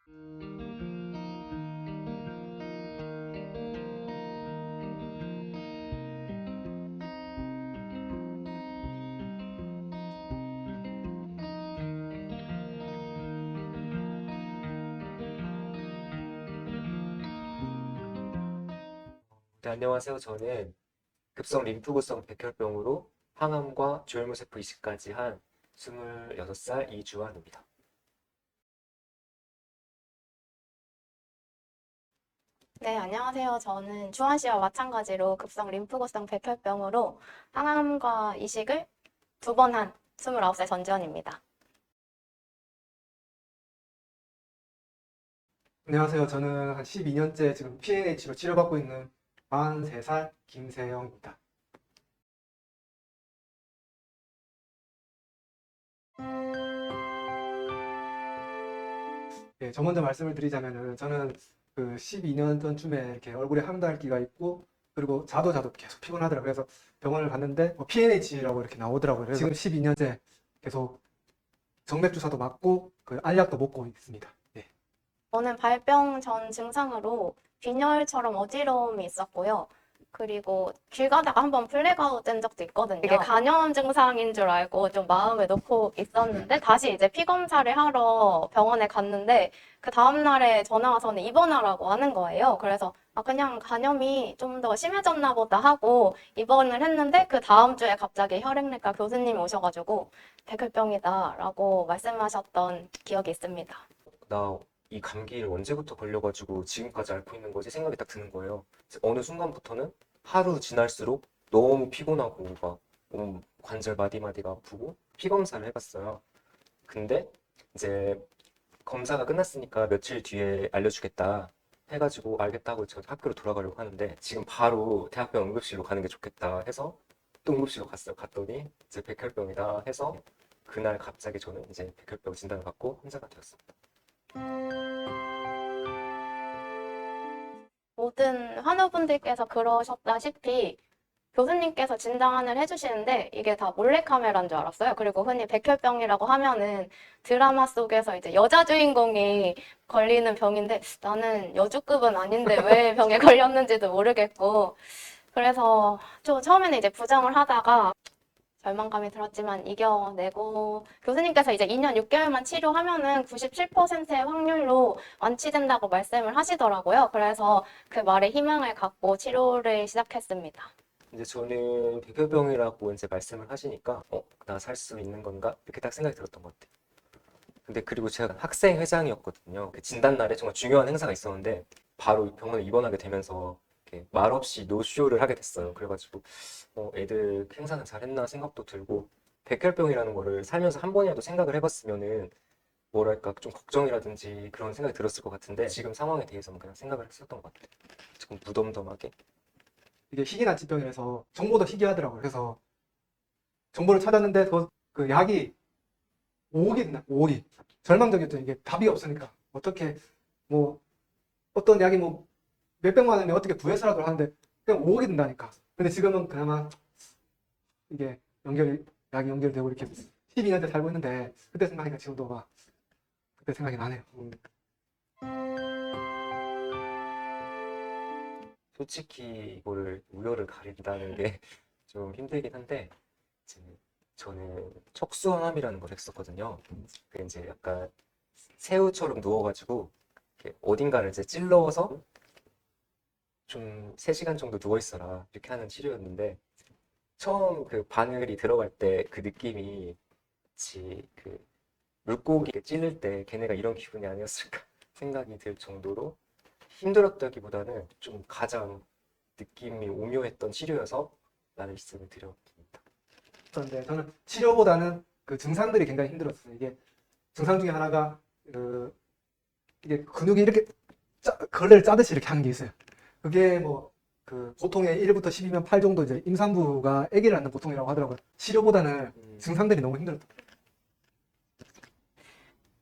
네, 안녕하세요. 저는 급성 림프구성 백혈병으로 항암과 조혈모세포 이식까지 한 26살 이주환입니다. 네, 안녕하세요. 저는 주한 씨와 마찬가지로 급성 림프구성 백혈병으로 항암과 이식을 2번 한 29살 전지현입니다. 안녕하세요. 저는 한 12년째 지금 PNH로 치료받고 있는 43살 김세영입니다. 예, 저 먼저 말씀을 드리자면은 저는 그 12년 전쯤에 이렇게 얼굴에 항달기가 있고 그리고 자도 계속 피곤하더라고요. 그래서 병원을 갔는데 PNH라고 이렇게 나오더라고요. 그래서 지금 12년째 계속 정맥 주사도 맞고 그 알약도 먹고 있습니다. 예. 저는 발병 전 증상으로 빈혈처럼 어지러움이 있었고요. 그리고 길 가다가 한번 블랙아웃 된 적도 있거든요. 이게 간염 증상인 줄 알고 좀 마음에 놓고 있었는데 다시 이제 피 검사를 하러 병원에 갔는데 그 다음날에 전화 와서는 입원하라고 하는 거예요. 그래서 그냥 간염이 좀 더 심해졌나 보다 하고 입원을 했는데 그 다음 주에 갑자기 혈액내과 교수님이 오셔가지고 백혈병이다라고 말씀하셨던 기억이 있습니다. 나 이 감기를 언제부터 걸려가지고 지금까지 앓고 있는 거지 생각이 딱 드는 거예요. 어느 순간부터는 하루 지날수록 너무 피곤하고 막 몸 관절 마디마디가 아프고 피 검사를 해봤어요. 근데 이제 검사가 끝났으니까 며칠 뒤에 알려주겠다 해가지고 알겠다고 저 학교로 돌아가려고 하는데 지금 바로 대학병 응급실로 가는 게 좋겠다 해서 또 응급실로 갔어요. 갔더니 이제 백혈병이다 해서 그날 갑자기 저는 이제 백혈병 진단을 받고 환자가 되었습니다. 모든 환우분들께서 그러셨다시피 교수님께서 진단을 해주시는데 이게 다 몰래카메라인 줄 알았어요. 그리고 흔히 백혈병이라고 하면은 드라마 속에서 이제 여자 주인공이 걸리는 병인데 나는 여주급은 아닌데 왜 병에 걸렸는지도 모르겠고 그래서 좀 처음에는 이제 부정을 하다가 절망감이 들었지만 이겨내고 교수님께서 이제 2년 6개월만 치료하면은 97%의 확률로 완치된다고 말씀을 하시더라고요. 그래서 그 말에 희망을 갖고 치료를 시작했습니다. 이제 저는 백혈병이라고 이제 말씀을 하시니까 나 살 수 있는 건가? 이렇게 딱 생각이 들었던 것 같아요. 근데 그리고 제가 학생 회장이었거든요. 그 진단 날에 정말 중요한 행사가 있었는데 바로 병원에 입원하게 되면서 이렇게 말없이 노쇼를 하게 됐어요. 그래가지고 애들 행사는 잘했나 생각도 들고 백혈병이라는 거를 살면서 한 번이라도 생각을 해봤으면은 뭐랄까 좀 걱정이라든지 그런 생각이 들었을 것 같은데 지금 상황에 대해서는 그냥 생각을 했었던 것 같아요. 조금 무덤덤하게. 이게 희귀난치병이라서 정보도 희귀하더라고요. 그래서 정보를 찾았는데 그 약이 5억이 된다. 5억이. 절망적이었죠. 이게 답이 없으니까. 어떻게 뭐 어떤 약이 뭐 몇백만 원이면 어떻게 구해서라도 하는데 그냥 5억이 든다니까. 근데 지금은 그나마 이게 약이 연결되고 이렇게 12년째 살고 있는데 그때 생각하니까 지금도 막 그때 생각이 나네요. 솔직히 이거를 우열을 가린다는 게 좀 힘들긴 한데 이제 저는 척수항암이라는 걸 했었거든요. 그 이제 약간 새우처럼 누워가지고 이렇게 어딘가를 이제 찔러서 좀 3시간 정도 누워 있어라 이렇게 하는 치료였는데 처음 그 바늘이 들어갈 때 그 느낌이 마치 그 물고기 찌를 때 걔네가 이런 기분이 아니었을까 생각이 들 정도로 힘들었다기보다는 좀 가장 느낌이 오묘했던 치료여서 말씀을 드렸습니다. 그런데 저는 치료보다는 그 증상들이 굉장히 힘들었어요. 이게 증상 중에 하나가 그 이게 근육이 이렇게 걸레를 짜듯이 이렇게 하는 게 있어요. 그게 뭐 그 보통의 1부터 10이면 8 정도 이제 임산부가 아기를 낳는 보통이라고 하더라고요. 치료보다는 증상들이 너무 힘들었다.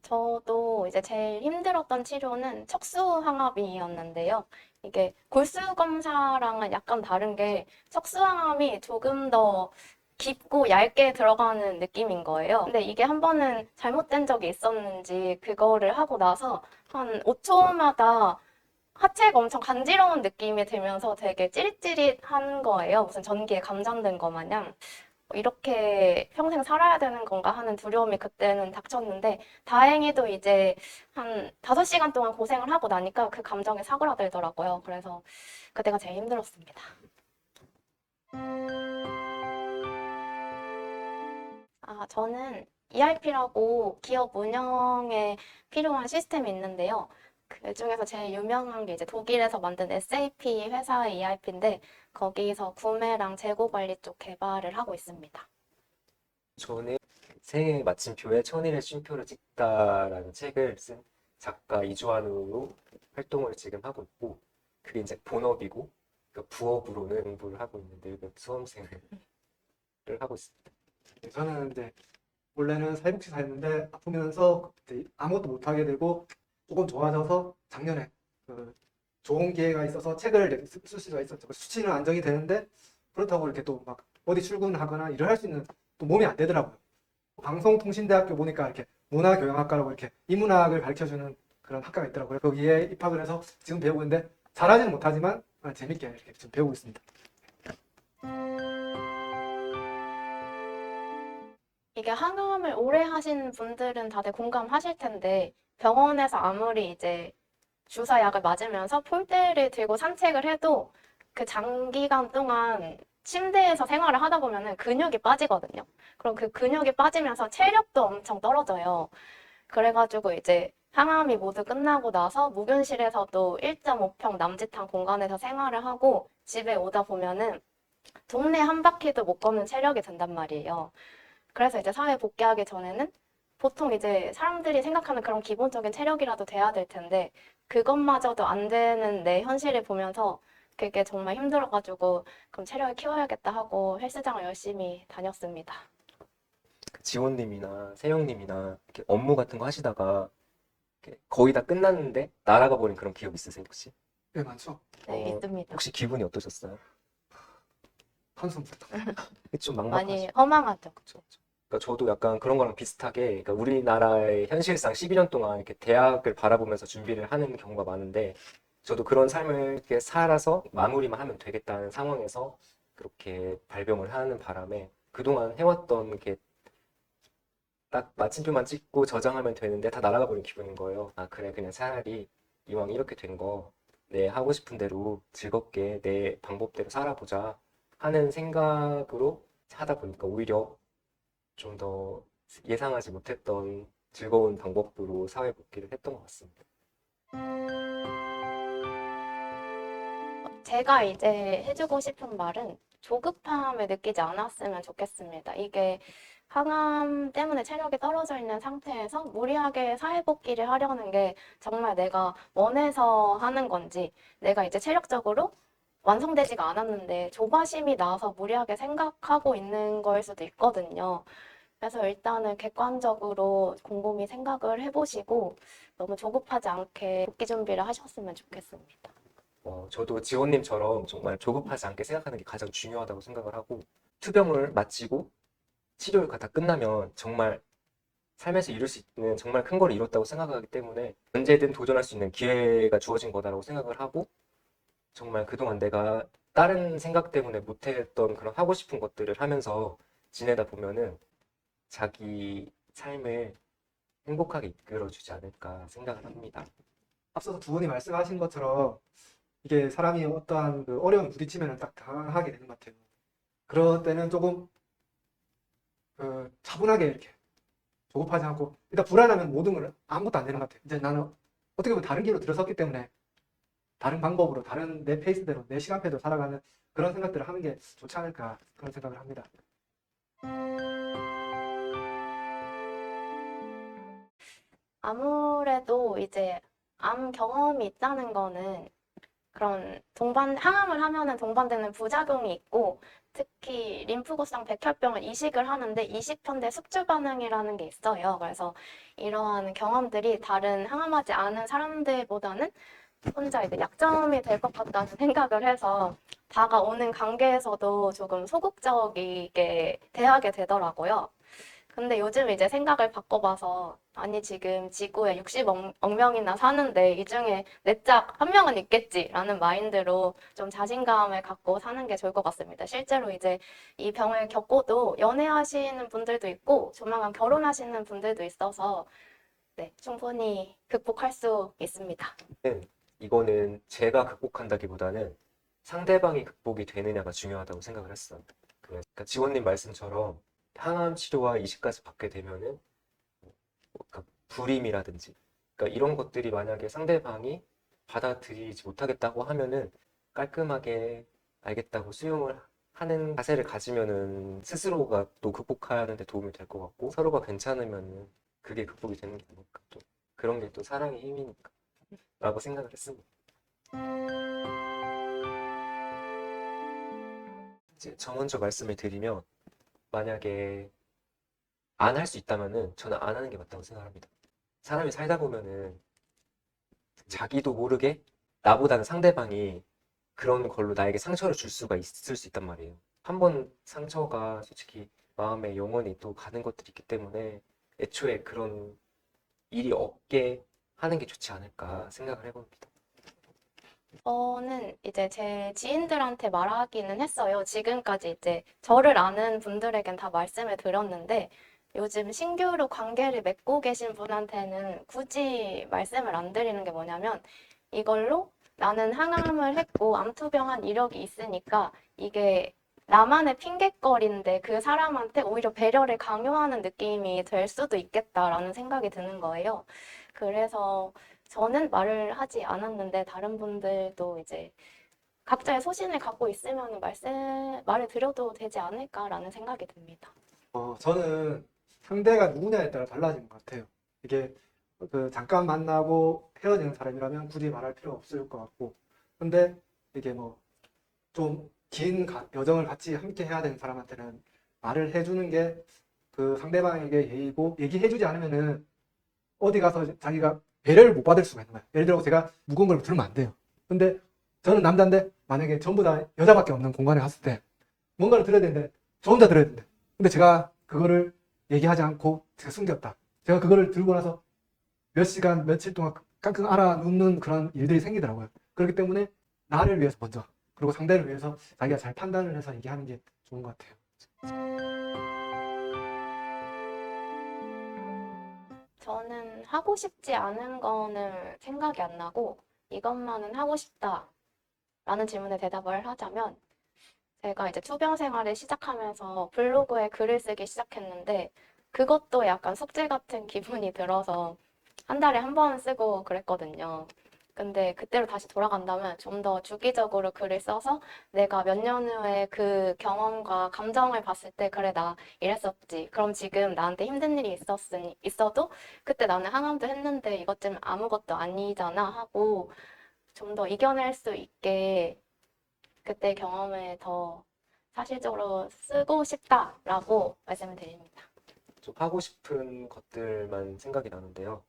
저도 이제 제일 힘들었던 치료는 척수항암이었는데요. 이게 골수 검사랑은 약간 다른 게 척수항암이 조금 더 깊고 얇게 들어가는 느낌인 거예요. 근데 이게 한 번은 잘못된 적이 있었는지 그거를 하고 나서 한 5초마다 하체가 엄청 간지러운 느낌이 들면서 되게 찌릿찌릿한 거예요. 무슨 전기에 감전된 것 마냥. 이렇게 평생 살아야 되는 건가 하는 두려움이 그때는 닥쳤는데 다행히도 이제 한 5시간 동안 고생을 하고 나니까 그 감정이 사그라들더라고요. 그래서 그때가 제일 힘들었습니다. 저는 ERP라고 기업 운영에 필요한 시스템이 있는데요. 그 중에서 제일 유명한 게 이제 독일에서 만든 SAP 회사의 ERP인데 거기서 구매랑 재고 관리 쪽 개발을 하고 있습니다. 저는 새해 마침표에 천일의 쉼표를 찍다라는 책을 쓴 작가 이주환으로 활동을 지금 하고 있고, 그게 이제 본업이고, 그 부업으로는 공부를 하고 있는 늙은 수험생을 하고 있습니다. 저는 이제 원래는 사회복지사였는데 아프면서 그때 아무것도 못하게 되고 조금 좋아져서 작년에 그 좋은 기회가 있어서 책을 이렇게 쓸 수가 있었죠. 수치는 안정이 되는데 그렇다고 이렇게 또 막 어디 출근하거나 일을 할 수 있는 또 몸이 안 되더라고요. 방송통신대학교 보니까 이렇게 문화교양학과라고 이렇게 인문학을 가르쳐주는 그런 학과가 있더라고요. 거기에 입학을 해서 지금 배우고 있는데 잘하지는 못하지만 재밌게 이렇게 지금 배우고 있습니다. 이게 항암을 오래 하신 분들은 다들 공감하실 텐데 병원에서 아무리 이제 주사약을 맞으면서 폴대를 들고 산책을 해도 그 장기간 동안 침대에서 생활을 하다 보면은 근육이 빠지거든요. 그럼 그 근육이 빠지면서 체력도 엄청 떨어져요. 그래가지고 이제 항암이 모두 끝나고 나서 무균실에서도 1.5평 남짓한 공간에서 생활을 하고 집에 오다 보면은 동네 한 바퀴도 못 걷는 체력이 든단 말이에요. 그래서 이제 사회 복귀하기 전에는 보통 이제 사람들이 생각하는 그런 기본적인 체력이라도 돼야 될 텐데 그것마저도 안 되는 내 현실을 보면서 그게 정말 힘들어가지고 그럼 체력을 키워야겠다 하고 헬스장을 열심히 다녔습니다. 지원님이나 세영님이나 이렇게 업무 같은 거 하시다가 이렇게 거의 다 끝났는데 날아가 버린 그런 기억 있으세요, 혹시? 네, 많죠. 네, 있습니다. 혹시 기분이 어떠셨어요? 한숨 좀 많이 막막하죠. 허망하죠. 그러니까 저도 약간 그런 거랑 비슷하게, 그러니까 우리나라의 현실상 12년 동안 이렇게 대학을 바라보면서 준비를 하는 경우가 많은데, 저도 그런 삶을 이렇게 살아서 마무리만 하면 되겠다는 상황에서 그렇게 발병을 하는 바람에 그동안 해왔던 게 딱 마침표만 찍고 저장하면 되는데 다 날아가 버린 기분인 거예요. 아, 그래, 그냥 차라리 이왕 이렇게 된 거, 내 하고 싶은 대로 즐겁게 내 방법대로 살아보자 하는 생각으로 하다 보니까 오히려 좀 더 예상하지 못했던 즐거운 방법으로 사회 복귀를 했던 것 같습니다. 제가 이제 해주고 싶은 말은 조급함을 느끼지 않았으면 좋겠습니다. 이게 항암 때문에 체력이 떨어져 있는 상태에서 무리하게 사회복귀를 하려는 게 정말 내가 원해서 하는 건지, 내가 이제 체력적으로 완성되지가 않았는데 조바심이 나서 무리하게 생각하고 있는 거일 수도 있거든요. 그래서 일단은 객관적으로 곰곰이 생각을 해보시고 너무 조급하지 않게 복귀 준비를 하셨으면 좋겠습니다. 저도 지원님처럼 정말 조급하지 않게 생각하는 게 가장 중요하다고 생각을 하고, 투병을 마치고 치료가 다 끝나면 정말 삶에서 이룰 수 있는 정말 큰 걸 이뤘다고 생각하기 때문에 언제든 도전할 수 있는 기회가 주어진 거다라고 생각을 하고, 정말 그동안 내가 다른 생각 때문에 못했던 그런 하고 싶은 것들을 하면서 지내다 보면은 자기 삶을 행복하게 이끌어주지 않을까 생각을 합니다. 앞서서 두 분이 말씀하신 것처럼 이게 사람이 어떠한 그 어려움에 부딪히면 딱 당하게 되는 것 같아요. 그럴 때는 조금 차분하게 이렇게 조급하지 않고 일단 불안하면 모든 걸 아무것도 안 되는 것 같아요. 이제 나는 어떻게 보면 다른 길로 들어섰기 때문에 다른 방법으로 다른 내 페이스대로 내 시간표대로 살아가는 그런 생각들을 하는 게 좋지 않을까 그런 생각을 합니다. 아무래도 이제 암 경험이 있다는 거는 그런 항암을 하면은 동반되는 부작용이 있고, 특히 림프구성 백혈병을 이식을 하는데 이식편대 숙주 반응이라는 게 있어요. 그래서 이러한 경험들이 다른 항암하지 않은 사람들보다는 혼자 이제 약점이 될 것 같다는 생각을 해서 다가오는 관계에서도 조금 소극적이게 대하게 되더라고요. 근데 요즘 이제 생각을 바꿔봐서 아니 지금 지구에 60억 명이나 사는데 이 중에 내 짝 한 명은 있겠지라는 마인드로 좀 자신감을 갖고 사는 게 좋을 것 같습니다. 실제로 이제 이 병을 겪고도 연애하시는 분들도 있고 조만간 결혼하시는 분들도 있어서 네, 충분히 극복할 수 있습니다. 이거는 제가 극복한다기보다는 상대방이 극복이 되느냐가 중요하다고 생각을 했어요. 그러니까 지원님 말씀처럼 항암 치료와 이식까지 받게 되면은 그러니까 불임이라든지 그러니까 이런 것들이 만약에 상대방이 받아들이지 못하겠다고 하면은 깔끔하게 알겠다고 수용을 하는 자세를 가지면은 스스로가 또 극복하는 데 도움이 될 것 같고 서로가 괜찮으면은 그게 극복이 되는 게 아닐까 또 그런 게 또 사랑의 힘이니까 라고 생각을 했습니다. 이제 저 먼저 말씀을 드리면 만약에 안 할 수 있다면은 저는 안 하는 게 맞다고 생각합니다. 사람이 살다 보면은 자기도 모르게 나보다는 상대방이 그런 걸로 나에게 상처를 줄 수가 있을 수 있단 말이에요. 한 번 상처가 솔직히 마음에 영원히 또 가는 것들이 있기 때문에 애초에 그런 일이 없게 하는 게 좋지 않을까 생각을 해봅니다. 저는 이제 제 지인들한테 말하기는 했어요. 지금까지 이제 저를 아는 분들에겐 다 말씀을 드렸는데 요즘 신규로 관계를 맺고 계신 분한테는 굳이 말씀을 안 드리는 게 뭐냐면 이걸로 나는 항암을 했고 암투병한 이력이 있으니까 이게 나만의 핑곗거리인데 그 사람한테 오히려 배려를 강요하는 느낌이 될 수도 있겠다라는 생각이 드는 거예요. 그래서 저는 말을 하지 않았는데 다른 분들도 이제 각자의 소신을 갖고 있으면 말을 드려도 되지 않을까라는 생각이 듭니다. 저는 상대가 누구냐에 따라 달라지는 것 같아요. 이게 그 잠깐 만나고 헤어지는 사람이라면 굳이 말할 필요 없을 것 같고, 근데 이게 뭐 좀 긴 여정을 같이 함께 해야 되는 사람한테는 말을 해주는 게 그 상대방에게 예의고, 얘기해주지 않으면은 어디 가서 자기가 배려를 못 받을 수가 있는 거예요. 예를 들어 제가 무거운 걸 들으면 안 돼요. 근데 저는 남자인데 만약에 전부 다 여자밖에 없는 공간에 갔을 때 뭔가를 들어야 되는데 저 혼자 들어야 되는데 근데 제가 그거를 얘기하지 않고 제가 숨겼다. 제가 그거를 들고 나서 몇 시간, 며칠 동안 깡깡 알아 눕는 그런 일들이 생기더라고요. 그렇기 때문에 나를 위해서 먼저 그리고 상대를 위해서 자기가 잘 판단을 해서 얘기하는 게 좋은 것 같아요. 저는 하고 싶지 않은 거는 생각이 안 나고 이것만은 하고 싶다라는 질문에 대답을 하자면 제가 이제 투병 생활을 시작하면서 블로그에 글을 쓰기 시작했는데 그것도 약간 숙제 같은 기분이 들어서 한 달에 한 번 쓰고 그랬거든요. 근데 그때로 다시 돌아간다면 좀 더 주기적으로 글을 써서 내가 몇 년 후에 그 경험과 감정을 봤을 때 그래 나 이랬었지. 그럼 지금 나한테 힘든 일이 있어도 그때 나는 항암도 했는데 이것 좀 아무것도 아니잖아 하고 좀 더 이겨낼 수 있게 그때 경험을 더 사실적으로 쓰고 싶다라고 말씀을 드립니다. 좀 하고 싶은 것들만 생각이 나는데요.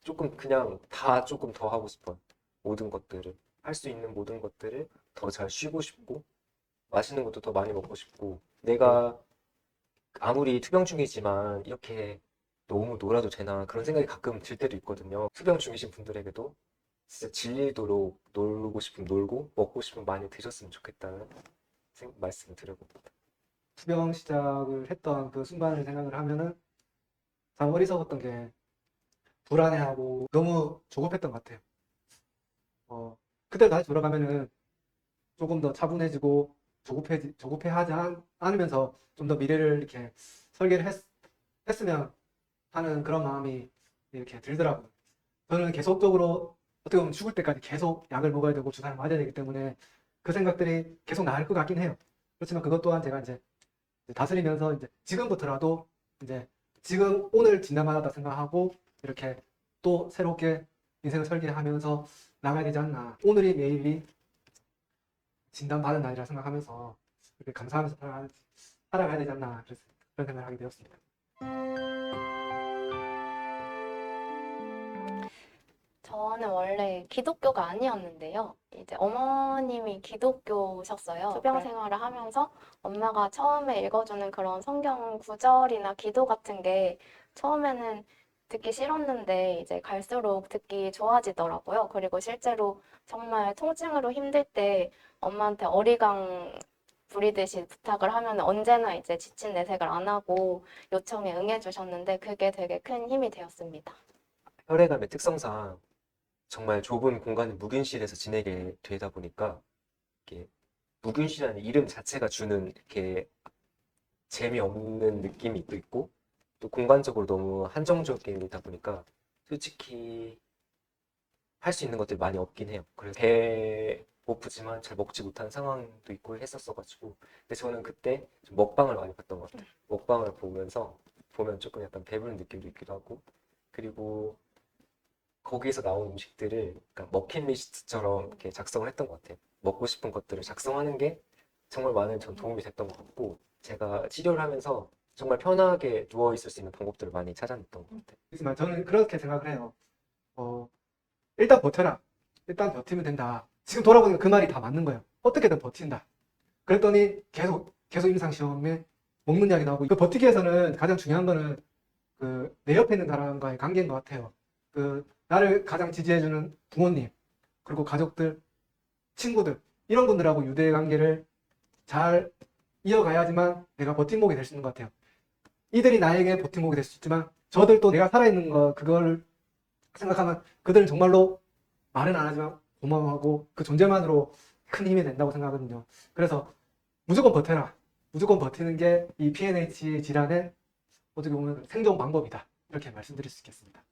조금 그냥 다 조금 더 하고 싶어요. 모든 것들을. 할 수 있는 모든 것들을 더 잘 쉬고 싶고, 맛있는 것도 더 많이 먹고 싶고, 내가 아무리 투병 중이지만 이렇게 너무 놀아도 되나 그런 생각이 가끔 들 때도 있거든요. 투병 중이신 분들에게도 진짜 질리도록 놀고 싶으면 놀고, 먹고 싶으면 많이 드셨으면 좋겠다는 말씀을 드려봅니다. 투병 시작을 했던 그 순간을 생각을 하면은 참 어리석었던 게 불안해하고 너무 조급했던 것 같아요. 그때 다시 돌아가면은 조금 더 차분해지고 조급해하지 않으면서 좀 더 미래를 이렇게 설계를 했으면 하는 그런 마음이 이렇게 들더라고요. 저는 계속적으로 어떻게 보면 죽을 때까지 계속 약을 먹어야 되고 주사를 맞아야 되기 때문에 그 생각들이 계속 나을 것 같긴 해요. 그렇지만 그것 또한 제가 이제 다스리면서 이제 지금부터라도 이제 지금 오늘 진단받았다 생각하고 이렇게 또 새롭게 인생을 설계하면서 나가야 되지 않나. 오늘이 매일이 진단받은 날이라 생각하면서 이렇게 감사하면서 살아가야 되지 않나. 그런 생각을 하게 되었습니다. 저는 원래 기독교가 아니었는데요. 이제 어머님이 기독교셨어요. 투병 생활을 하면서 엄마가 처음에 읽어주는 그런 성경 구절이나 기도 같은 게 처음에는 듣기 싫었는데 이제 갈수록 듣기 좋아지더라고요. 그리고 실제로 정말 통증으로 힘들 때 엄마한테 어리광 부리듯이 부탁을 하면 언제나 이제 지친 내색을 안 하고 요청에 응해주셨는데 그게 되게 큰 힘이 되었습니다. 혈액암의 특성상 정말 좁은 공간에 묵윤실에서 지내게 되다 보니까 이렇게 묵윤실이라는 이름 자체가 주는 이렇게 재미없는 느낌이 또 있고 또 공간적으로 너무 한정적이다 보니까 솔직히 할 수 있는 것들이 많이 없긴 해요. 그래서 배고프지만 잘 먹지 못한 상황도 있고 했었어가지고 근데 저는 그때 좀 먹방을 많이 봤던 것 같아요. 먹방을 보면서 보면 조금 약간 배부른 느낌도 있기도 하고 그리고 거기에서 나온 음식들을 그러니까 머킷리스트처럼 이렇게 작성을 했던 것 같아요. 먹고 싶은 것들을 작성하는 게 정말 많은 전 도움이 됐던 것 같고 제가 치료를 하면서 정말 편하게 누워 있을 수 있는 방법들을 많이 찾아냈던 것 같아요. 하지만 저는 그렇게 생각을 해요. 일단 버텨라. 일단 버티면 된다. 지금 돌아보니까 그 말이 다 맞는 거예요. 어떻게든 버틴다. 그랬더니 계속 임상시험에 먹는 약이 나오고 그 버티기 위해서는 가장 중요한 거는 그 내 옆에 있는 사람과의 관계인 것 같아요. 그 나를 가장 지지해주는 부모님 그리고 가족들, 친구들 이런 분들하고 유대 관계를 잘 이어가야지만 내가 버팀목이 될 수 있는 것 같아요. 이들이 나에게 버팀목이 될 수 있지만 저들도 내가 살아있는 거 그걸 생각하면 그들은 정말로 말은 안 하지만 고마워하고 그 존재만으로 큰 힘이 된다고 생각하거든요. 그래서 무조건 버텨라. 무조건 버티는 게 이 PNH 질환의 어떻게 보면 생존 방법이다. 이렇게 말씀드릴 수 있겠습니다.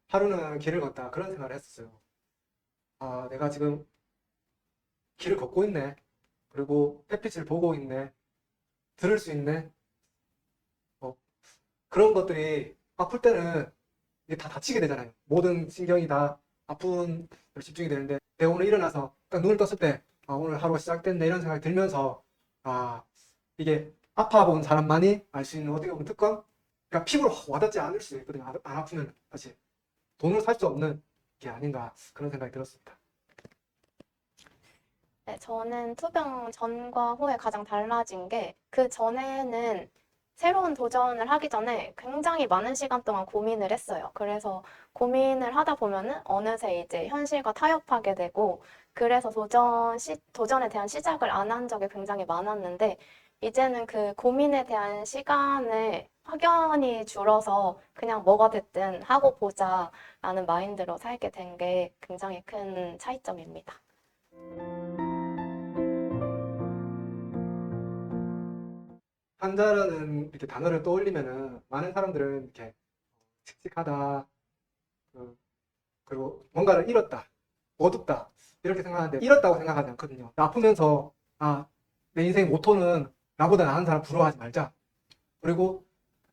하루는 길을 걷다 그런 생각을 했었어요. 아, 내가 지금 길을 걷고 있네. 그리고 햇빛을 보고 있네. 들을 수 있네. 그런 것들이 아플 때는 이게 다 다치게 되잖아요. 모든 신경이 다 아픈 데 집중이 되는데 내가 오늘 일어나서 딱 눈을 떴을 때 아, 오늘 하루가 시작됐네 이런 생각이 들면서 아, 이게 아파본 사람만이 알 수 있는 어떻게 보면 특권? 그러니까 피부로 와닿지 않을 수 있거든요. 안 아프면 사실 돈으로 살 수 없는 게 아닌가 그런 생각이 들었습니다. 네, 저는 투병 전과 후에 가장 달라진 게 그 전에는 새로운 도전을 하기 전에 굉장히 많은 시간 동안 고민을 했어요. 그래서 고민을 하다 보면은 어느새 이제 현실과 타협하게 되고 그래서 도전에 대한 시작을 안 한 적이 굉장히 많았는데 이제는 그 고민에 대한 시간을 확연히 줄어서 그냥 뭐가 됐든 하고 보자라는 마인드로 살게 된 게 굉장히 큰 차이점입니다. 환자라는 이렇게 단어를 떠올리면은 많은 사람들은 이렇게 칙칙하다, 그리고 뭔가를 잃었다, 어둡다 이렇게 생각하는데 잃었다고 생각하지 않거든요. 아프면서 아, 내 인생 모토는 나보다 나은 사람 부러워하지 말자. 그리고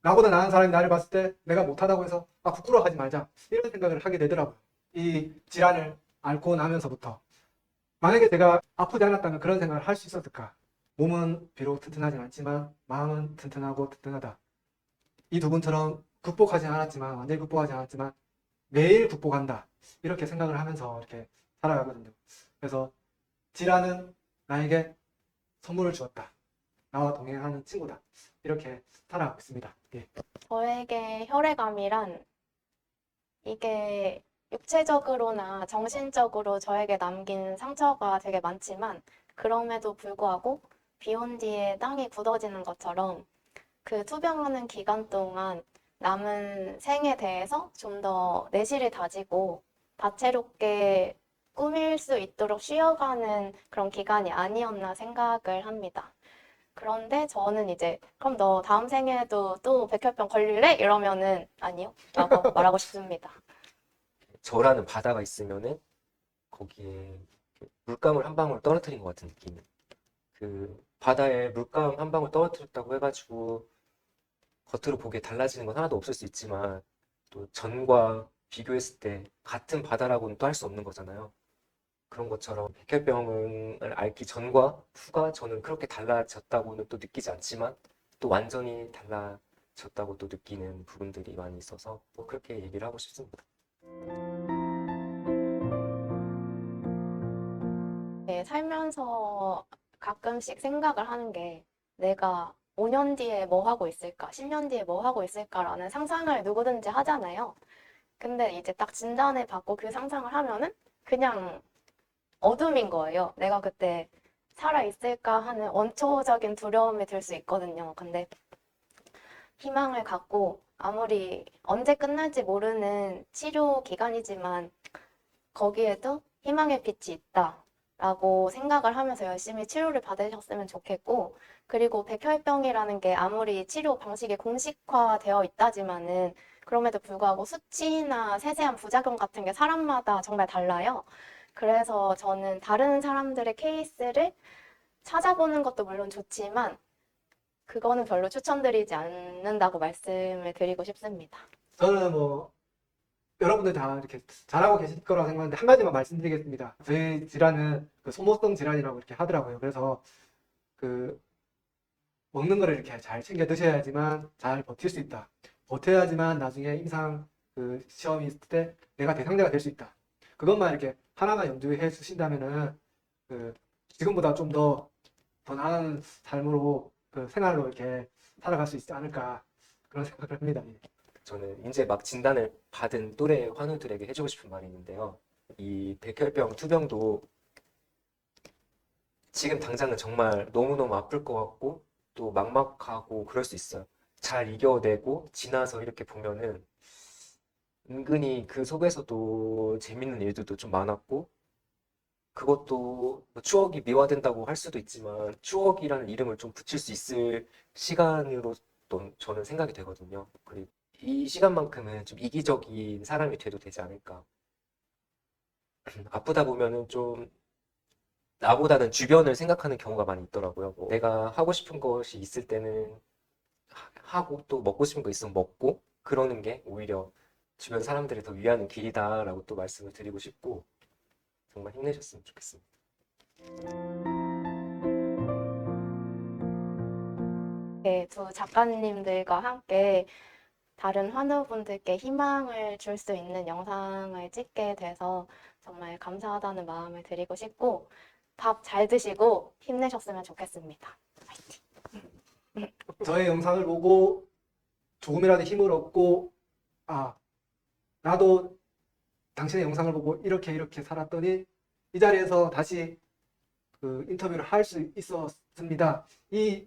나보다 나은 사람이 나를 봤을 때 내가 못하다고 해서 아, 부끄러워하지 말자. 이런 생각을 하게 되더라고요. 이 질환을 앓고 나면서부터 만약에 제가 아프지 않았다면 그런 생각을 할 수 있었을까? 몸은 비록 튼튼하지 않지만 마음은 튼튼하고 튼튼하다. 이 두 분처럼 극복하지 않았지만 완전히 극복하지 않았지만 매일 극복한다. 이렇게 생각을 하면서 이렇게 살아가거든요. 그래서 질환은 나에게 선물을 주었다. 나와 동행하는 친구다. 이렇게 살아가고 있습니다. 예. 저에게 혈액암이란 이게 육체적으로나 정신적으로 저에게 남긴 상처가 되게 많지만 그럼에도 불구하고 비 온 뒤에 땅이 굳어지는 것처럼 그 투병하는 기간 동안 남은 생에 대해서 좀 더 내실을 다지고 다채롭게 꾸밀 수 있도록 쉬어가는 그런 기간이 아니었나 생각을 합니다. 그런데 저는 이제 그럼 너 다음 생에도 또 백혈병 걸릴래? 이러면은 아니요 라고 말하고 싶습니다. 저라는 바다가 있으면은 거기에 물감을 한 방울 떨어뜨린 것 같은 느낌. 그 바다에 물감 한 방울 떨어뜨렸다고 해가지고 겉으로 보기에 달라지는 건 하나도 없을 수 있지만 또 전과 비교했을 때 같은 바다라고는 또 할 수 없는 거잖아요. 그런 것처럼 백혈병을 앓기 전과 후가 저는 그렇게 달라졌다고는 또 느끼지 않지만 또 완전히 달라진 졌다고 또 느끼는 부분들이 많이 있어서 뭐 그렇게 얘기를 하고 싶습니다. 네, 살면서 가끔씩 생각을 하는 게 내가 5년 뒤에 뭐 하고 있을까, 10년 뒤에 뭐 하고 있을까라는 상상을 누구든지 하잖아요. 근데 이제 딱 진단을 받고 그 상상을 하면은 그냥 어둠인 거예요. 내가 그때 살아있을까 하는 원초적인 두려움이 들 수 있거든요. 근데 희망을 갖고 아무리 언제 끝날지 모르는 치료 기간이지만 거기에도 희망의 빛이 있다라고 생각을 하면서 열심히 치료를 받으셨으면 좋겠고, 그리고 백혈병이라는 게 아무리 치료 방식이 공식화되어 있다지만은 그럼에도 불구하고 수치나 세세한 부작용 같은 게 사람마다 정말 달라요. 그래서 저는 다른 사람들의 케이스를 찾아보는 것도 물론 좋지만 그거는 별로 추천드리지 않는다고 말씀을 드리고 싶습니다. 저는 뭐 여러분들 다 이렇게 잘하고 계실 거라고 생각하는데 한 가지만 말씀드리겠습니다. 저희 질환은 그 소모성 질환이라고 이렇게 하더라고요. 그래서 그 먹는 거를 이렇게 잘 챙겨 드셔야지만 잘 버틸 수 있다. 버텨야지만 나중에 임상 그 시험이 있을 때 내가 대상자가 될 수 있다. 그것만 이렇게 하나만 염두해 주신다면은 그 지금보다 좀 더 나은 삶으로 그 생활로 이렇게 살아갈 수 있지 않을까 그런 생각을 합니다. 예. 저는 이제 막 진단을 받은 또래 환우들에게 해주고 싶은 말이 있는데요. 이 백혈병, 투병도 지금 당장은 정말 너무너무 아플 것 같고 또 막막하고 그럴 수 있어요. 잘 이겨내고 지나서 이렇게 보면은 은근히 그 속에서도 재밌는 일들도 좀 많았고 그것도 뭐 추억이 미화된다고 할 수도 있지만 추억이라는 이름을 좀 붙일 수 있을 시간으로 또 저는 생각이 되거든요. 그리고 이 시간만큼은 좀 이기적인 사람이 돼도 되지 않을까. 아프다 보면은 좀 나보다는 주변을 생각하는 경우가 많이 있더라고요. 뭐 내가 하고 싶은 것이 있을 때는 하고 또 먹고 싶은 거 있으면 먹고 그러는 게 오히려 주변 사람들을 더 위하는 길이다라고 또 말씀을 드리고 싶고 정말 힘내셨으면 좋겠습니다. 이렇게 두 작가님들과 함께 다른 환우분들께 희망을 줄 수 있는 영상을 찍게 돼서 정말 감사하다는 마음을 드리고 싶고 밥 잘 드시고 힘내셨으면 좋겠습니다. 화이팅! 저의 영상을 보고 조금이라도 힘을 얻고 아 나도 당신의 영상을 보고 이렇게 살았더니 이 자리에서 다시 그 인터뷰를 할 수 있었습니다. 이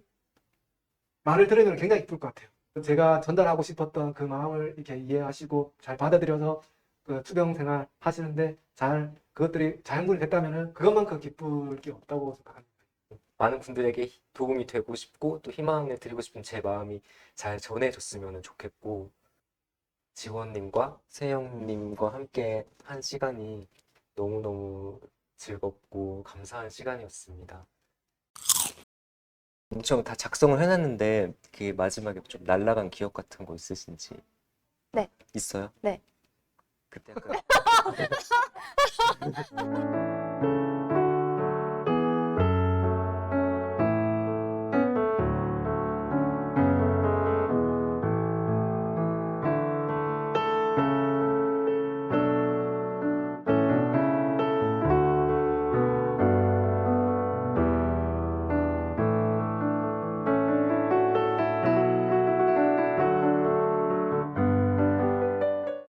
말을 들으면 굉장히 기쁠 것 같아요. 제가 전달하고 싶었던 그 마음을 이렇게 이해하시고 잘 받아들여서 그 투병 생활 하시는데 잘 그것들이 자연분이 됐다면은 그것만큼 기쁠 게 없다고 생각합니다. 많은 분들에게 도움이 되고 싶고 또 희망을 드리고 싶은 제 마음이 잘 전해졌으면 좋겠고 지원님과 세영님과 함께 한 시간이 너무너무 즐겁고 감사한 시간이었습니다. 엄청 다 작성을 해놨는데 그 마지막에 좀 날라간 기억 같은 거 있으신지? 네. 있어요? 네. 그때 약간